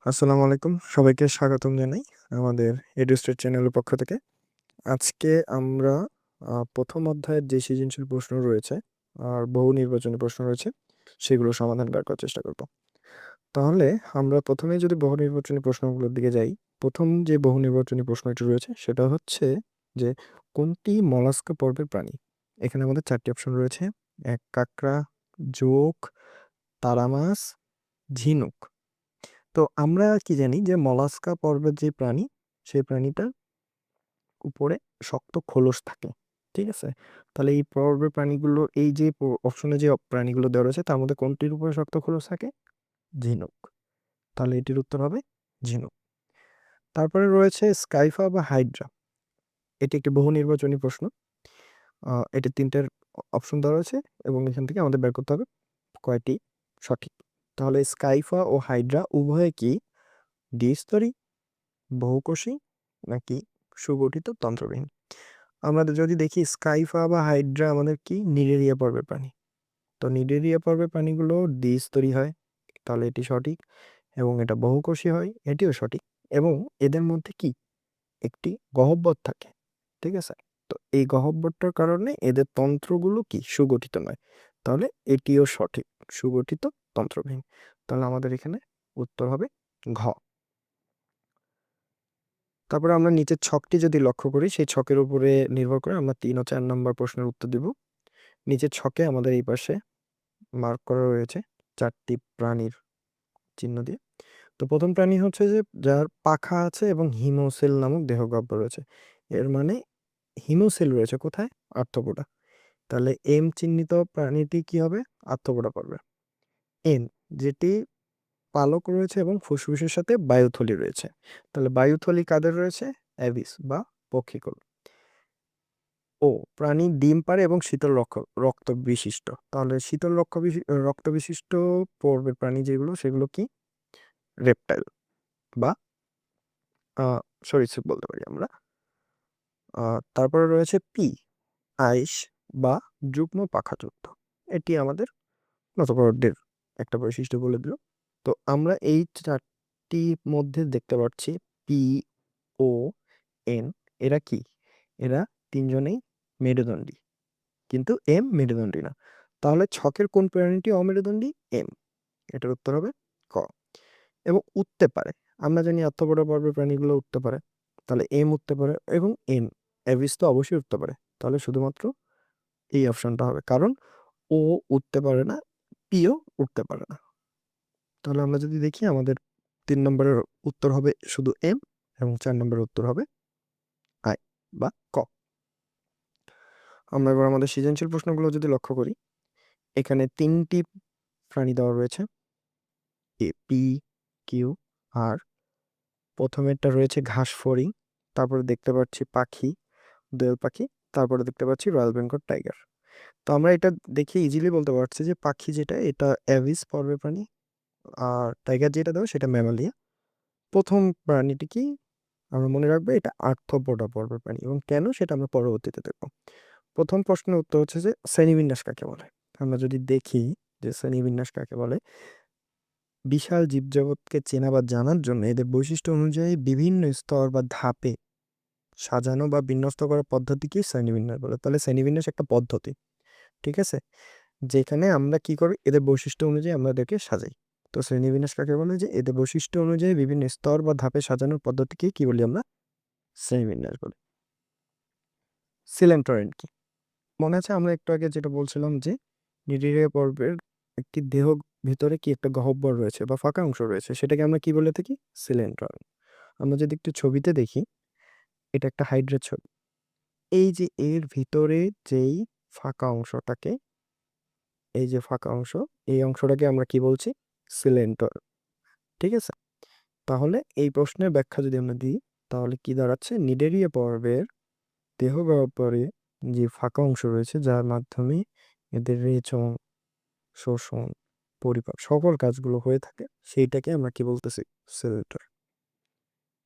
আসসালামু আলাইকুম। সবাইকে স্বাগতম জানাই আমাদের এডুস্টেট চ্যানেলের পক্ষ থেকে। আজকে আমরা ১ম অধ্যায়ের যে সৃজনশীল প্রশ্ন রয়েছে আর বহু নির্বাচনী প্রশ্ন রয়েছে, সেগুলো সমাধান বের করার চেষ্টা করব। তাহলে আমরা ১ম এই যদি বহু নির্বাচনী প্রশ্নগুলোর দিকে যাই, ১ম যে বহু নির্বাচনী প্রশ্নটি রয়েছে সেটা হচ্ছে যে, কোনটি মলাস্কা পর্বের প্রাণী? এখানে আমাদের ৪ টি অপশন রয়েছে। ১ কাঁকড়া, জোঁক, তারা মাছ, ঝিনুক। তো আমরা কি জানি যে মলাস্কা পর্বের যে প্রাণী, সেই প্রাণীটার উপরে শক্ত খোলস থাকে। ঠিক আছে? তাহলে এই পর্বের প্রাণীগুলো এই যে অপশনে যে প্রাণীগুলো দেওয়া রয়েছে তার মধ্যে কোনটির উপরে শক্ত খোলস থাকে? ঝিনুক। তাহলে এটির উত্তর হবে ঝিনুক। তারপরে রয়েছে স্কাইফা বা হাইড্রা। এটি একটি বহু নির্বাচনী প্রশ্ন। এটি ৩ টের অপশন দেওয়া রয়েছে এবং এখান থেকে আমাদের বের করতে হবে কয়টি সঠিক। তাহলে স্কাইফা ও হাইড্রা উভয়ে কি দ্বিস্তরী, বহুকোষী নাকি সুগঠিত তন্ত্রবিহীন? আমরা যদি দেখি স্কাইফা বা হাইড্রা আমাদের কি নিডেরিয়া পর্বের প্রাণী। তো নিডেরিয়া পর্বের প্রাণীগুলো দ্বিস্তরী হয়, তাহলে এটি সঠিক। এবং এটা বহুকোষী হয়, এটিও সঠিক। এবং এদের মধ্যে কি একটি গহ্বর থাকে। ঠিক আছে? তো এই গহ্বরটার কারণে এদের তন্ত্রগুলো কি সুগঠিত নয়, তাহলে এটিও সঠিক, সুগঠিত তন্ত্রবিহীন। তাহলে আমাদের এখানে উত্তর হবে ঘ। তারপরে আমরা নিচের ছকটি যদি লক্ষ্য করি, সেই ছকের উপরে নির্ভর করে আমরা ৩ ও ৪ নম্বর প্রশ্নের উত্তর দিব। নিচের ছকে আমাদের এই পাশে মার্ক করা রয়েছে ৪ টি প্রাণীর চিহ্ন দিয়ে। তো ১ম প্রাণী হচ্ছে যে যার পাখা আছে এবং হিমোসেল নামক দেহগহ্বর রয়েছে। এর মানে হিমোসেল রয়েছে কোথায়? আর্থ্রোপোডা। তাহলে এম চিহ্নিত প্রাণীটি কি হবে? আর্থ্রোপোডা পর্বে। এন যেটি পালক রয়েছে এবং ফুসফুসের সাথে বায়ুথলি রয়েছে। তাহলে বায়ুথলি কাদের রয়েছে? অ্যাবিস বা পক্ষিকুল। ও প্রাণী ডিম পাড়ে এবং শীতল রক্ত বিশিষ্ট। তাহলে শীতল রক্ত বিশিষ্ট পর্বের প্রাণী যেগুলো সেগুলো কি? রেপটাইল বা সরীসৃপ বলতে পারি আমরা। তারপরে রয়েছে পি আইস বা যুগ্ম পাখাযুক্ত। এটি আমাদের নতপরদের একটা বৈশিষ্ট্য বলে দিল। তো আমরা এই ৪টির মধ্যে দেখতে পাচ্ছি পি ও এন, এরা কি? এরা ৩ জনেই মেরুদণ্ডী, কিন্তু এম মেরুদণ্ডী না। তাহলে ছকের কোন প্রাণীটি অমেরুদণ্ডী? এম। এটার উত্তর হবে ক। এবং উঠতে পারে, আমরা জানি আর্থ্রোপোডা পর্বের প্রাণীগুলো উঠতে পারে, তাহলে এম উঠতে পারে এবং এন অ্যাভিস তো অবশ্যই উঠতে পারে। তাহলে শুধুমাত্র এই অপশনটা হবে, কারণ ও উঠতে পারে না, পিও উঠতে পারে না। তাহলে আমরা যদি দেখি আমাদের ৩ নম্বরের উত্তর হবে শুধু এম এবং ৪ নম্বরের উত্তর হবে আই বা ক। আমরা এবার আমাদের সৃজনশীল প্রশ্নগুলো যদি লক্ষ্য করি, এখানে ৩টি প্রাণী দেওয়া রয়েছে, এ পি কিউ আর। প্রথমেরটা রয়েছে ঘাস ফড়িং, তারপরে দেখতে পাচ্ছি পাখি, দোয়েল পাখি, তারপরে দেখতে পাচ্ছি রয়্যাল বেঙ্গল টাইগার। তো আমরা এটা দেখে ইজিলি বলতে পারছি যে পাখি যেটা এটা অ্যাভিস পর্বের প্রাণী, আর টাইগার যেটা দেওয়া সেটা ম্যামালিয়া। প্রথম প্রাণীটি কি আমরা মনে রাখবো? এটা আর্থ্রোপোডা পর্বের প্রাণী, এবং কেন সেটা আমরা পরবর্তীতে দেখব। প্রথম প্রশ্নের উত্তর হচ্ছে যে শ্রেণীবিন্যাস কাকে বলে? আমরা যদি দেখি যে শ্রেণীবিন্যাস কাকে বলে, বিশাল জীবজগৎকে চেনা বা জানার জন্য এদের বৈশিষ্ট্য অনুযায়ী বিভিন্ন স্তর বা ধাপে সাজানো বা বিন্যস্ত করার পদ্ধতিকেই শ্রেণীবিন্যাস বলে। তাহলে শ্রেণীবিন্যাস একটা পদ্ধতি, ঠিক আছে, যেখানে আমরা কি করি? এদের বৈশিষ্ট্য অনুযায়ী আমরা এদেরকে সাজাই। তো শ্রেণীবিন্যাস কাকে বলে? যে এদের বৈশিষ্ট্য অনুযায়ী বিভিন্ন স্তর বা ধাপে সাজানোর পদ্ধতিকে কি বলি আমরা? শ্রেণীবিন্যাস বলি। সিলেন্টরেন কি? মনে আছে আমরা একটু আগে যেটা বলছিলাম যে নিউক্লিয়ার পর্বের একটি দেহ ভিতরে কি একটা গহ্বর রয়েছে বা ফাঁকা অংশ রয়েছে, সেটাকে আমরা কি বলে থাকি? সিলেন্টরেন। আমরা যদি একটু ছবিতে দেখি, এটা একটা হাইড্রেট ছবি। এই যে এর ভিতরে যেই ফাঁকা অংশটাকে, এই যে ফাঁকা অংশ, এই অংশটাকে আমরা কি বলছি? সিলেন্টর। ঠিক আছে? তাহলে এই প্রশ্নের ব্যাখ্যা যদি আমরা দিই, তাহলে কি দাঁড়াচ্ছে? নিডেরিয়া পর্বের দেহ গহ্বরে যে ফাঁকা অংশ রয়েছে যার মাধ্যমে এদের রেচন, শোষণ, পরিপাক সকল কাজগুলো হয়ে থাকে, সেইটাকে আমরা কি বলতেছি? সিলেন্টর।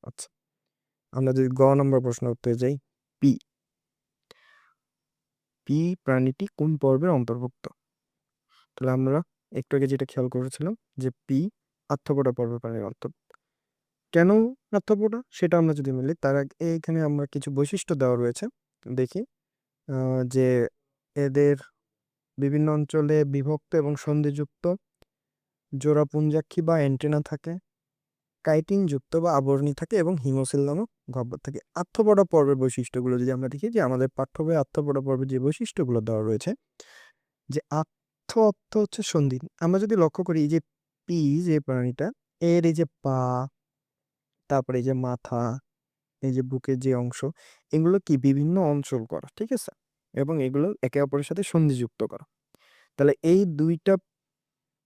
আচ্ছা, আমরা যদি গ নম্বর প্রশ্ন উত্তরে যাই, পি পি প্রাণীটি কোন পর্বের অন্তর্ভুক্ত? তাহলে আমরা একটু আগে যেটা খেয়াল করেছিলাম যে পি আর্থ্রোপোডা পর্বের প্রাণীর অন্তর্ভুক্ত। কেন আর্থ্রোপোডা সেটা আমরা যদি মিলি তার আগে এইখানে আমরা কিছু বৈশিষ্ট্য দেওয়া রয়েছে দেখি যে এদের বিভিন্ন অঞ্চলে বিভক্ত এবং সন্ধিযুক্ত জোড়া পুঞ্জাক্ষী বা অ্যান্টেনা থাকে, কাইটিন যুক্ত বা আবরণী থাকে এবং হিমোসিল নামক গহ্বর থাকে। আর্থ্রোপোডা পর্বের বৈশিষ্ট্যগুলো যদি আমরা দেখি যে আমাদের পাঠ্য বইয়ে আর্থ্রোপোডা পর্বের যে বৈশিষ্ট্যগুলো দেওয়া রয়েছে যে অর্থ হচ্ছে সন্ধি। আমরা যদি লক্ষ্য করি এই যে পি যে প্রাণীটা এর এই যে পা, তারপরে এই যে মাথা, এই যে বুকের যে অংশ, এগুলো কি বিভিন্ন অঞ্চল করা, ঠিক আছে, এবং এগুলো একে অপরের সাথে সন্ধিযুক্ত করা। তাহলে এই দুইটা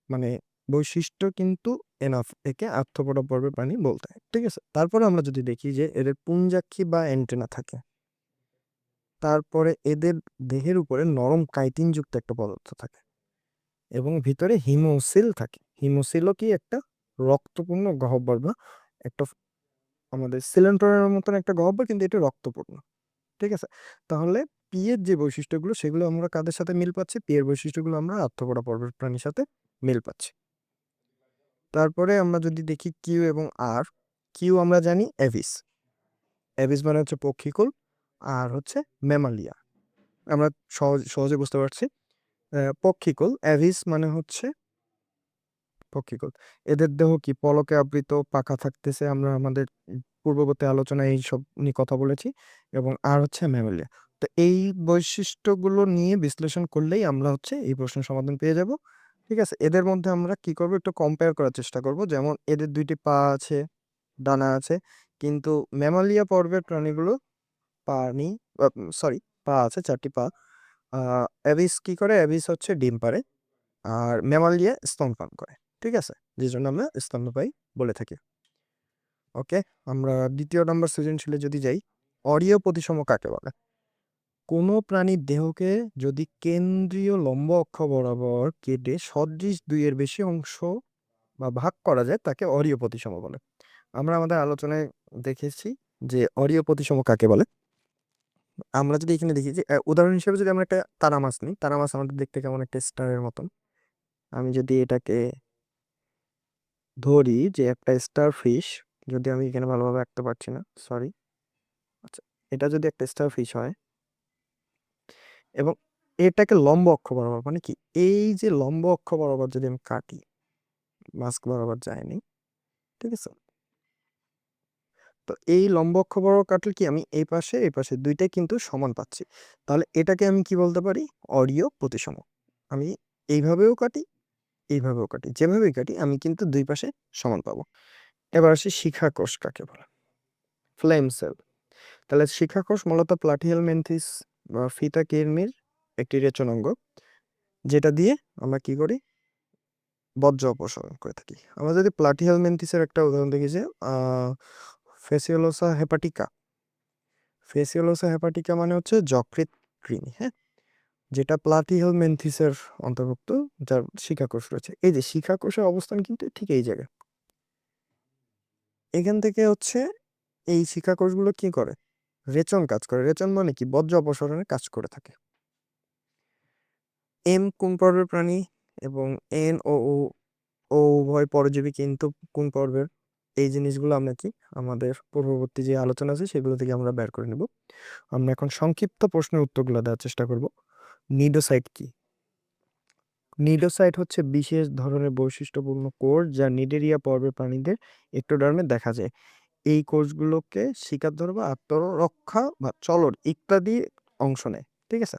মানে বৈশিষ্ট্য কিন্তু এনাফ একে আর্থ্রোপোডা পর্বের প্রাণী বলতে হয়, ঠিক আছে। তারপরে আমরা যদি দেখি যে এদের পুঞ্জাক্ষী বা অ্যান্টেনা থাকে, তারপরে এদের দেহের উপরে নরম কাইটিন যুক্ত একটা পদার্থ থাকে এবং ভিতরে হিমোসিল থাকে। হিমোসিলও কি একটা রক্তপূর্ণ গহ্বর বা একটা আমাদের সিলিন্ডারের মতন একটা গহ্বর, কিন্তু এটা রক্তপূর্ণ, ঠিক আছে। তাহলে পি এর যে বৈশিষ্ট্যগুলো সেগুলো আমরা কাদের সাথে মিল পাচ্ছি? পি এর বৈশিষ্ট্যগুলো আমরা আর্থ্রোপোডা পর্বের প্রাণীর সাথে মিল পাচ্ছি। তারপরে আমরা যদি দেখি কিউ এবং আর, কিউ আমরা জানি অ্যাভিস, অ্যাভিস মানে হচ্ছে পক্ষীকুল, আর হচ্ছে ম্যামালিয়া। আমরা সহজে বুঝতে পারছি। পক্ষীকুল, অ্যাভিস মানে হচ্ছে পক্ষীকুল। এদের দেহ কি পলকে আবৃত, পাখা থাকতেছে, আমরা আমাদের পূর্ববর্তী আলোচনায় এইসব নিয়ে কথা বলেছি। এবং আর হচ্ছে ম্যামালিয়া। তো এই বৈশিষ্ট্যগুলো নিয়ে বিশ্লেষণ করলেই আমরা হচ্ছে এই প্রশ্নের সমাধান পেয়ে যাব, ঠিক আছে। এদের মধ্যে আমরা কি করব, একটু কম্পেয়ার করার চেষ্টা করব। যেমন এদের দুইটি পা আছে, ডানা আছে, কিন্তু ম্যামালিয়া পর্বের প্রাণীগুলো পা নেই, সরি, পা আছে, 4টি পা। অ্যাবিস কি করে? অ্যাবিস হচ্ছে ডিম পাড়ে, আর ম্যামালিয়া স্তনপান করে, ঠিক আছে, যে জন্য আমরা স্তন্যপায়ী বলে থাকি। ওকে, আমরা দ্বিতীয় নম্বর সৃজনশীলে যদি যাই, অরীয় প্রতিসম কাকে বলে? কোনো প্রাণীর দেহকে যদি কেন্দ্রীয় লম্ব অক্ষ বরাবর কেটে সদৃশ দুইয়ের বেশি অংশ বা ভাগ করা যায় তাকে অরীয় প্রতিসম বলে। আমরা আমাদের আলোচনায় দেখেছি যে অরীয় প্রতিসম কাকে বলে। আমরা যদি এখানে দেখি যে উদাহরণ হিসেবে যদি আমরা একটা তারা মাছ নিই, তারা মাছ আমাদের দেখতে কেমন একটা স্টারের মতন। আমি যদি এটাকে ধরি যে একটা স্টার ফিশ, যদি আমি এখানে ভালোভাবে আঁকতে পারছি না, সরি। আচ্ছা, এটা যদি একটা স্টার ফিশ হয় এবং এটাকে লম্ব অক্ষ বরাবর, মানে কি এই যে লম্ব অক্ষ বরাবর যদি আমি কাটি, মাস্ক বরাবর যায়নি, ঠিক আছে। তো এই লম্ব অক্ষ বরাবর কাটলে কি আমি এই পাশে দুইটাই কিন্তু সমান পাচ্ছি। তাহলে এটাকে আমি কি বলতে পারি? অরীয় প্রতিসম। আমি এইভাবেও কাটি, এইভাবেও কাটি, যেভাবেই কাটি আমি কিন্তু দুই পাশে সমান পাবো। এবার আসি শিখাকোষ কাকে বলে? Flame cell. তাহলে শিখাকোষ মূলত প্লাটিহেল মেন্থিস বা ফিতা কিরমির একটি রেচনাঙ্গ, যেটা দিয়ে আমরা কি করি? বর্জ্য অপসারণ করে থাকি। আমরা যদি প্লাটিহেল মেন্থিসের একটা উদাহরণ দেখি যে ফেসিওলোসা হেপাটিকা। ফেসিওলোসা হেপাটিকা মানে হচ্ছে যকৃৎ কৃমি, হ্যাঁ, যেটা প্লাটিহেল মেন্থিসের অন্তর্ভুক্ত, যার শিখাকোষ রয়েছে। এই যে শিখাকোষের অবস্থান কিন্তু ঠিক এই জায়গায়। এখান থেকে হচ্ছে এই শিখাকোষগুলো কি করে? রেচন কাজ করে। রেচন মানে কি? বর্জ্য অপসারণের কাজ করে থাকে। এম কোন পর্বের প্রাণী এবং এন ও উভয় পরজীবী, কিন্তু কোন পর্বের? এই জিনিসগুলো আমরা কি আমাদের পূর্ববর্তী যে আলোচনা আছে সেগুলো থেকে আমরা বের করে নেব। আমরা এখন সংক্ষিপ্ত প্রশ্নের উত্তরগুলো দেওয়ার চেষ্টা করব। নিডোসাইট কি? নিডোসাইট হচ্ছে বিশেষ ধরনের বৈশিষ্ট্যপূর্ণ কোষ যা নিডেরিয়া পর্বের প্রাণীদের এক্টোডার্মে দেখা যায়। এই কোষগুলোকে শিকার ধরা বা আত্মরক্ষা বা চলন ইত্যাদি অংশ নেয়, ঠিক আছে।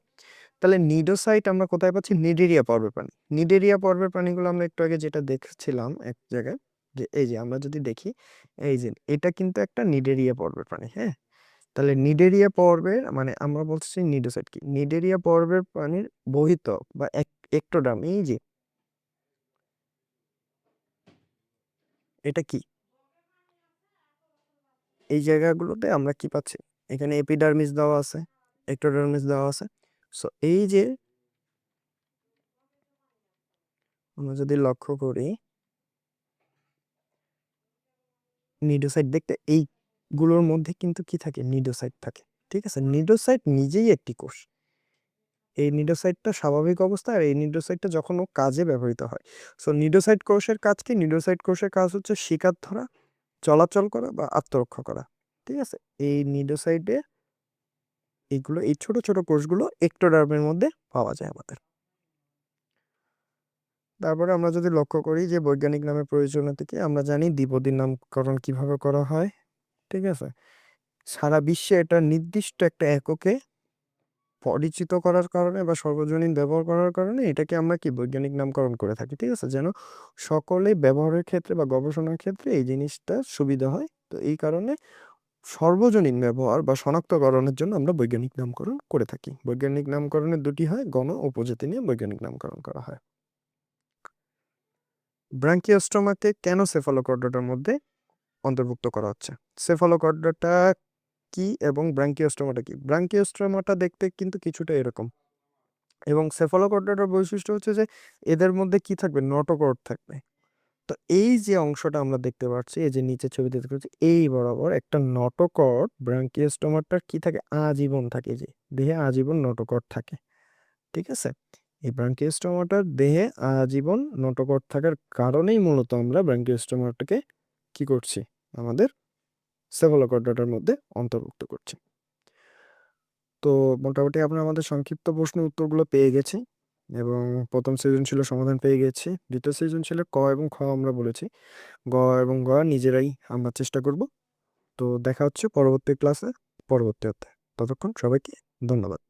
তাহলে নিডোসাইট আমরা কোথায় পাচ্ছি? নিডেরিয়া পর্বের প্রাণী। নিডেরিয়া পর্বের প্রাণীগুলো আমরা একটু আগে যেটা দেখছিলাম এক জায়গায়, যে এই যে আমরা যদি দেখি এই যে এটা কিন্তু একটা নিডেরিয়া পর্বের প্রাণী, হ্যাঁ। তাহলে নিডেরিয়া পর্বের মানে আমরা বলছি নিডোসাইট কি? নিডেরিয়া পর্বের প্রাণীর বহিঃত্বক বা এক্টোডার্ম, এই যে এটা কি? এই জায়গাগুলোতে আমরা কি পাচ্ছি? এখানে এপিডার্মিস দেওয়া আছে, এক্টোডার্মিস দেওয়া আছে। সো এই যে আমরা যদি লক্ষ্য করি নিডোসাইট দেখতে, এইগুলোর মধ্যে কিন্তু কি থাকে? নিডোসাইট থাকে, ঠিক আছে। নিডোসাইট নিজেই একটি কোষ। এই নিডোসাইটটা স্বাভাবিক অবস্থা, আর এই নিডোসাইটটা যখন ও কাজে ব্যবহৃত হয়। সো নিডোসাইট কোষের কাজ কি? নিডোসাইট কোষের কাজ হচ্ছে শিকার ধরা চলাচল করা বা আত্মরক্ষা করা। ঠিক আছে, এই নিডোসাইডে এইগুলো, এই ছোট ছোট কোষগুলো এক্টোডার্মের মধ্যে পাওয়া যায় আমাদের। তারপরে আমরা যদি লক্ষ্য করি যে বৈজ্ঞানিক নামের প্রয়োজনীয়তা থেকে আমরা জানি দ্বিপদীর নামকরণ কিভাবে করা হয়। ঠিক আছে, সারা বিশ্বে এটা নির্দিষ্ট একটা এককে পরিচিত করার কারণে বা সর্বজনীন ব্যবহার করার কারণে এটাকে আমরা কি বৈজ্ঞানিক নামকরণ করে থাকি। ঠিক আছে, যেন সকলে ব্যবহারের ক্ষেত্রে বা গবেষণার ক্ষেত্রে এই জিনিসটা সুবিধা হয়। তো এই কারণে সর্বজনীন ব্যবহার বা শনাক্তকরণের জন্য আমরা বৈজ্ঞানিক নামকরণ করে থাকি। বৈজ্ঞানিক নামকরণের দুটি হয়, গণ ও প্রজাতি নিয়ে বৈজ্ঞানিক নামকরণ করা হয়। ব্রাঙ্কিওস্টোমাকে কেন সেফালোকর্ডাটার মধ্যে অন্তর্ভুক্ত করা হচ্ছে? সেফালোকর্ডাটা কি এবং ব্রাঙ্কিওস্টোমাটা কি? ব্রাঙ্কিওস্টোমাটা দেখতে কিন্তু কিছুটা এরকম, এবং সেফালোকর্ডাটার বৈশিষ্ট্য হচ্ছে যে এদের মধ্যে কি থাকবে, নটোকর্ড থাকবে। তো এই যে অংশটা আমরা দেখতে পাচ্ছি, এই যে নিচের ছবিতে দেখতে পাচ্ছি, এই বরাবর একটা নটোকর্ড ব্রাঙ্কিওস্টোমাটার কি থাকে, আজীবন থাকে, যে দেহে আজীবন নটোকর্ড থাকে। ঠিক আছে, এই ব্রাঙ্কিওস্টোমাটার দেহে আজীবন নটোকর্ড থাকার কারণেই মূলত আমরা ব্রাঙ্কিওস্টোমাটাকে কি করছি, আমাদের সেফালোকর্ডাটার মধ্যে অন্তর্ভুক্ত করছি। তো মোটামুটি আমরা আমাদের সংক্ষিপ্ত প্রশ্নের উত্তরগুলো পেয়ে গেছি, এবং প্রথম সৃজনশীলের সমাধান পেয়ে গেছি। দ্বিতীয় সৃজনশীলের ক এবং খ আমরা বলেছি, গ এবং গ নিজেরাই আমরা চেষ্টা করব। তো দেখা হচ্ছে পরবর্তী ক্লাসে, পরবর্তী অধ্যায়ে। ততক্ষণ সবাইকে ধন্যবাদ।